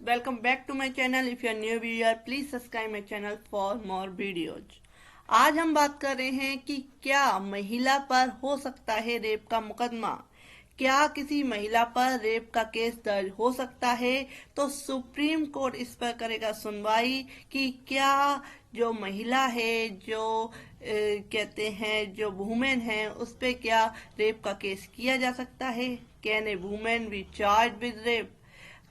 Welcome back to my channel. If you are new viewer, please subscribe my channel for more videos. आज हम बात कर रहे हैं कि क्या महिला पर हो सकता है रेप का मुकदमा। क्या किसी महिला पर रेप का केस दर्ज हो सकता है? तो सुप्रीम कोर्ट इस पर करेगा सुनवाई कि क्या जो महिला है, जो कहते हैं जो वुमेन है, उस पे क्या रेप का केस किया जा सकता है। Can a women B charge with rape?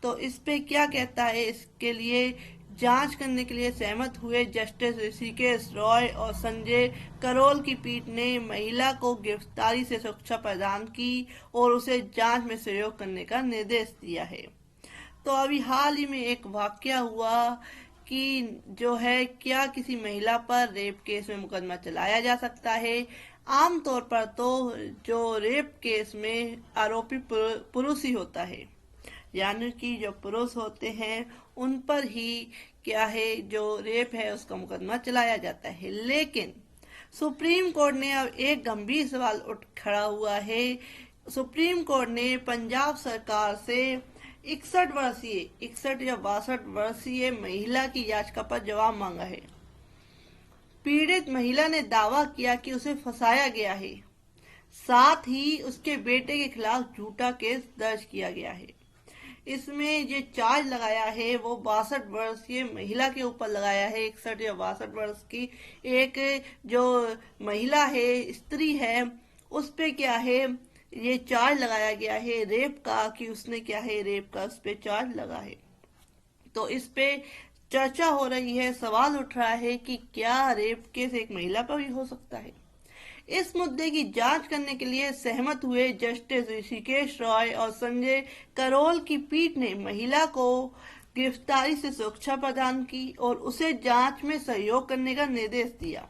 तो इस पे क्या कहता है, इसके लिए जांच करने के लिए सहमत हुए जस्टिस ऋषिकेश रॉय और संजय करोल की पीठ ने महिला को गिरफ्तारी से सुरक्षा प्रदान की और उसे जांच में सहयोग करने का निर्देश दिया है। तो अभी हाल ही में एक वाकया हुआ कि जो है क्या किसी महिला पर रेप केस में मुकदमा चलाया जा सकता है। आमतौर पर तो जो रेप केस में आरोपी पुरुष ही होता है, यानी कि जो पुरुष होते हैं उन पर ही क्या है जो रेप है उसका मुकदमा चलाया जाता है। लेकिन सुप्रीम कोर्ट ने अब एक गंभीर सवाल उठ खड़ा हुआ है। सुप्रीम कोर्ट ने पंजाब सरकार से 61 या 62 वर्षीय महिला की याचिका पर जवाब मांगा है। पीड़ित महिला ने दावा किया कि उसे फंसाया गया है, साथ ही उसके बेटे के खिलाफ झूठा केस दर्ज किया गया है। इसमें जो चार्ज लगाया है वो 62 वर्षीय महिला के ऊपर लगाया है। 61 या 62 वर्ष की एक जो महिला है, स्त्री है, उस पे क्या है ये चार्ज लगाया गया है रेप का, कि उसने क्या है रेप का उस पे चार्ज लगा है। तो इस पे चर्चा हो रही है, सवाल उठ रहा है कि क्या रेप केस एक महिला पर भी हो सकता है। इस मुद्दे की जांच करने के लिए सहमत हुए जस्टिस ऋषिकेश रॉय और संजय करोल की पीठ ने महिला को गिरफ्तारी से सुरक्षा प्रदान की और उसे जांच में सहयोग करने का निर्देश दिया।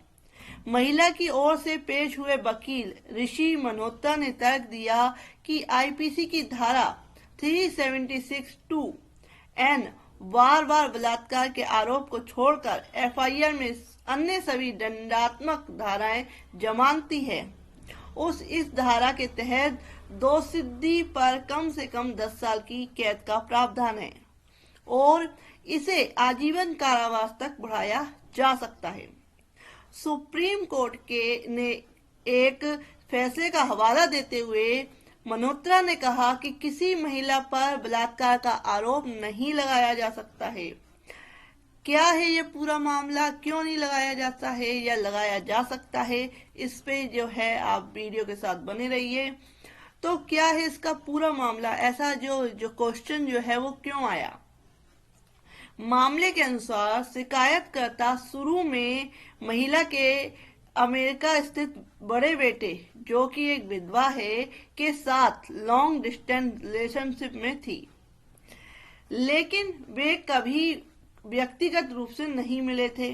महिला की ओर से पेश हुए वकील ऋषि मल्होत्रा ने तर्क दिया कि आईपीसी की धारा 376(2) एन बार बार बलात्कार के आरोप को छोड़कर एफआईआर में अन्य सभी दंडात्मक धाराएं जमानती है। इस धारा के तहत दोषियों पर कम से कम 10 साल की कैद का प्रावधान है और इसे आजीवन कारावास तक बढ़ाया जा सकता है। सुप्रीम कोर्ट ने एक फैसले का हवाला देते हुए मल्होत्रा ने कहा कि किसी महिला पर बलात्कार का आरोप नहीं लगाया जा सकता है। क्या है ये पूरा मामला, क्यों नहीं लगाया जाता है या लगाया जा सकता है, इस पे जो है आप वीडियो के साथ बने रहिए। तो क्या है इसका पूरा मामला, ऐसा जो क्वेश्चन जो है वो क्यों आया। मामले के अनुसार शिकायतकर्ता शुरू में महिला के अमेरिका स्थित बड़े बेटे, जो कि एक विधवा है, के साथ लॉन्ग डिस्टेंस रिलेशनशिप में थी, लेकिन वे कभी व्यक्तिगत रूप से नहीं मिले थे।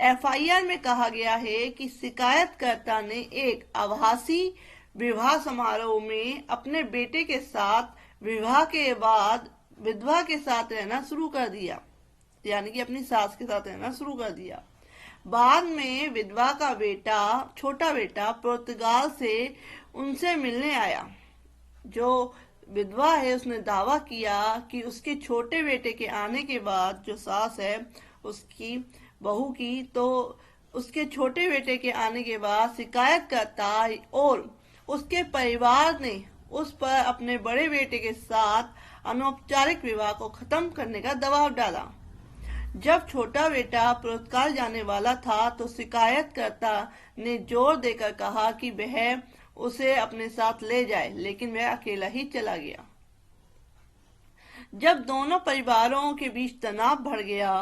एफआईआर में कहा गया है कि शिकायतकर्ता ने एक आभासी विवाह समारोह में अपने बेटे के साथ विवाह के बाद विधवा के साथ रहना शुरू कर दिया, यानी कि अपनी सास के साथ रहना शुरू कर दिया। बाद में विधवा का बेटा, छोटा बेटा, पुर्तगाल से उनसे मिलने आया। जो विधवा है उसने दावा किया कि उसके छोटे बेटे के आने के बाद जो सास है उसकी बहू की, तो उसके छोटे बेटे के आने के बाद शिकायतकर्ता और उसके परिवार ने उस पर अपने बड़े बेटे के साथ अनौपचारिक विवाह को खत्म करने का दबाव डाला। जब छोटा बेटा पुर्तगाल जाने वाला था तो शिकायतकर्ता ने जोर देकर कहा कि वह उसे अपने साथ ले जाए, लेकिन वह अकेला ही चला गया। जब दोनों परिवारों के बीच तनाव बढ़ गया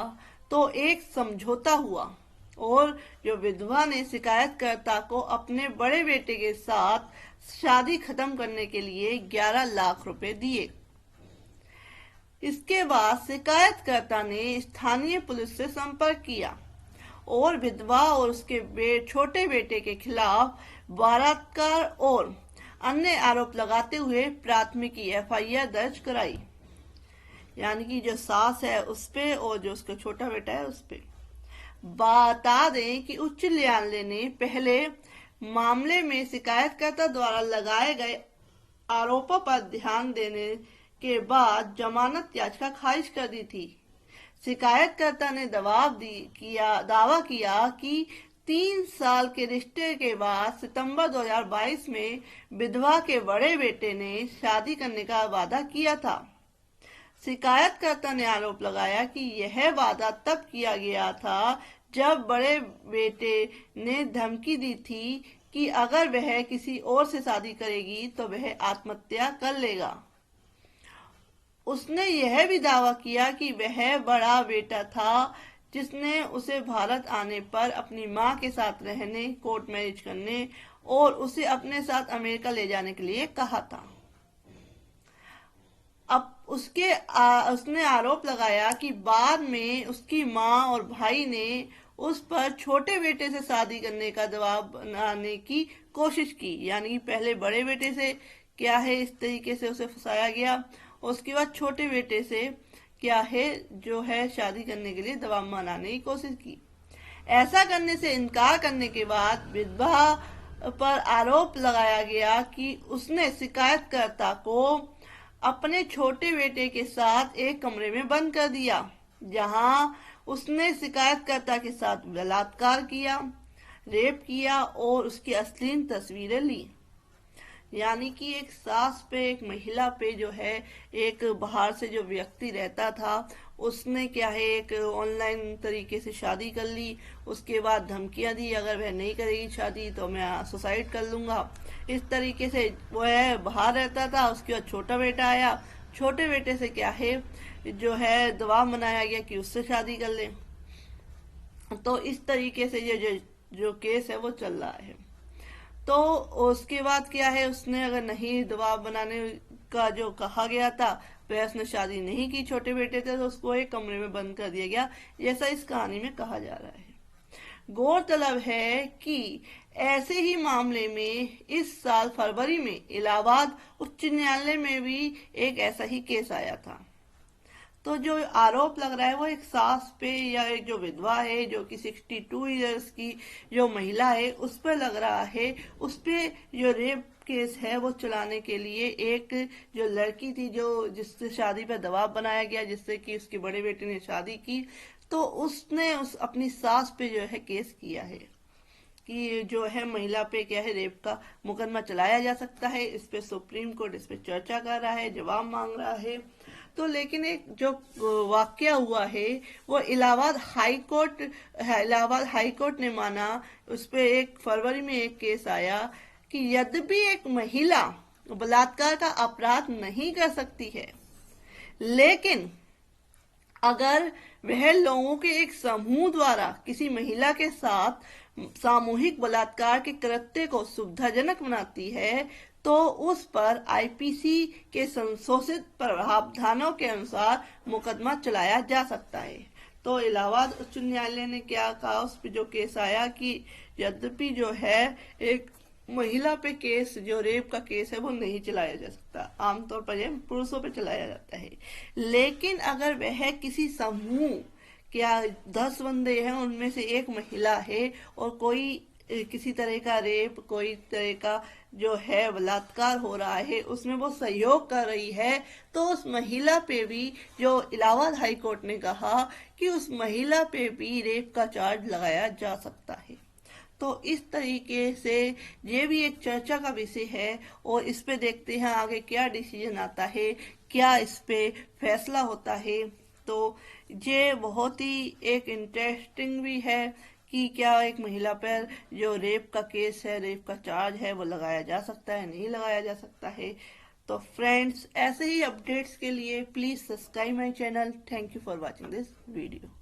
तो एक समझौता हुआ और जो विधवा ने शिकायतकर्ता को अपने बड़े बेटे के साथ शादी खत्म करने के लिए 11 लाख रुपए दिए। इसके बाद शिकायतकर्ता ने स्थानीय पुलिस से संपर्क किया और विधवा और उसके छोटे बेटे के खिलाफ बलात्कार और अन्य आरोप लगाते हुए प्राथमिकी एफआईआर दर्ज कराई, यानी कि जो सास है उस पे और जो उसका छोटा बेटा है उस पे। बता दें कि उच्च न्यायालय ने पहले मामले में शिकायतकर्ता द्वारा लगाए गए आरोपों पर ध्यान देने के बाद जमानत याचिका खारिज कर दी थी। शिकायतकर्ता ने दावा किया कि 3 साल के रिश्ते के बाद सितंबर 2022 में विधवा के बड़े बेटे ने शादी करने का वादा किया था। शिकायतकर्ता ने आरोप लगाया कि यह वादा तब किया गया था जब बड़े बेटे ने धमकी दी थी कि अगर वह किसी और से शादी करेगी तो वह आत्महत्या कर लेगा। उसने यह भी दावा किया कि वह बड़ा बेटा था जिसने उसे भारत आने पर अपनी मां के साथ रहने, कोर्ट मैरिज करने और उसे अपने साथ अमेरिका ले जाने के लिए कहा था। अब उसने आरोप लगाया कि बाद में उसकी मां और भाई ने उस पर छोटे बेटे से शादी करने का दबाव बनाने की कोशिश की। यानी पहले बड़े बेटे से क्या है इस तरीके से उसे फंसाया गया, उसके बाद छोटे बेटे से क्या है जो है शादी करने के लिए दबाव बनाने की कोशिश की। ऐसा करने से इनकार करने के बाद विधवा पर आरोप लगाया गया कि उसने शिकायतकर्ता को अपने छोटे बेटे के साथ एक कमरे में बंद कर दिया, जहां उसने शिकायतकर्ता के साथ बलात्कार किया, रेप किया और उसकी अश्लील तस्वीरें ली। यानी कि एक सास पे, एक महिला पे जो है एक बाहर से जो व्यक्ति रहता था उसने क्या है एक ऑनलाइन तरीके से शादी कर ली। उसके बाद धमकियां दी, अगर वह नहीं करेगी शादी तो मैं सुसाइड कर लूंगा। इस तरीके से वह बाहर रहता था। उसके बाद छोटा बेटा आया, छोटे बेटे से क्या है जो है दबाव बनाया गया कि उससे शादी कर ले। तो इस तरीके से जो केस है वो चल रहा है। तो उसके बाद क्या है, उसने अगर नहीं दबाव बनाने का जो कहा गया था वह उसने शादी नहीं की, छोटे बेटे थे तो उसको एक कमरे में बंद कर दिया गया, जैसा इस कहानी में कहा जा रहा है। गौरतलब है कि ऐसे ही मामले में इस साल फरवरी में इलाहाबाद उच्च न्यायालय में भी एक ऐसा ही केस आया था। तो जो आरोप लग रहा है वो एक सास पे या एक जो विधवा है जो कि 62 इयर्स की जो महिला है उस पर लग रहा है। उस पे जो रेप केस है वो चलाने के लिए एक जो लड़की थी जो जिससे शादी पर दबाव बनाया गया, जिससे कि उसके बड़े बेटे ने शादी की, तो उसने अपनी सास पे जो है केस किया है कि जो है महिला पे क्या है रेप का मुकदमा चलाया जा सकता है। इस पे सुप्रीम कोर्ट इस पे चर्चा कर रहा है, जवाब मांग रहा है। तो लेकिन एक जो वाकया हुआ है वो इलाहाबाद हाई कोर्ट ने माना। उस पे 1 फरवरी में एक केस आया कि यद्यपि एक महिला बलात्कार का अपराध नहीं कर सकती है, लेकिन अगर वह लोगों के एक समूह द्वारा किसी महिला के साथ सामूहिक बलात्कार के कृत्य को सुविधाजनक बनाती है तो उस पर आईपीसी के संशोधित प्रावधानों के अनुसार मुकदमा चलाया जा सकता है। तो इलाहाबाद उच्च न्यायालय ने क्या कहा, उस पर जो केस आया कि यद्यपि जो है एक महिला पे केस जो रेप का केस है वो नहीं चलाया जा सकता, आमतौर पर यह पुरुषों पे चलाया जाता है। लेकिन अगर वह किसी समूह क्या 10 बंदे हैं उनमें से एक महिला है और कोई किसी तरह का रेप, कोई तरह का जो है बलात्कार हो रहा है, उसमें वो सहयोग कर रही है, तो उस महिला पे भी जो इलाहाबाद हाई कोर्ट ने कहा कि उस महिला पे भी रेप का चार्ज लगाया जा सकता है। तो इस तरीके से ये भी एक चर्चा का विषय है और इस पे देखते हैं आगे क्या डिसीजन आता है, क्या इस पे फैसला होता है। तो ये बहुत ही एक इंटरेस्टिंग भी है कि क्या एक महिला पर जो रेप का केस है, रेप का चार्ज है वो लगाया जा सकता है, नहीं लगाया जा सकता है। तो फ्रेंड्स, ऐसे ही अपडेट्स के लिए please subscribe my channel. Thank you for watching this video.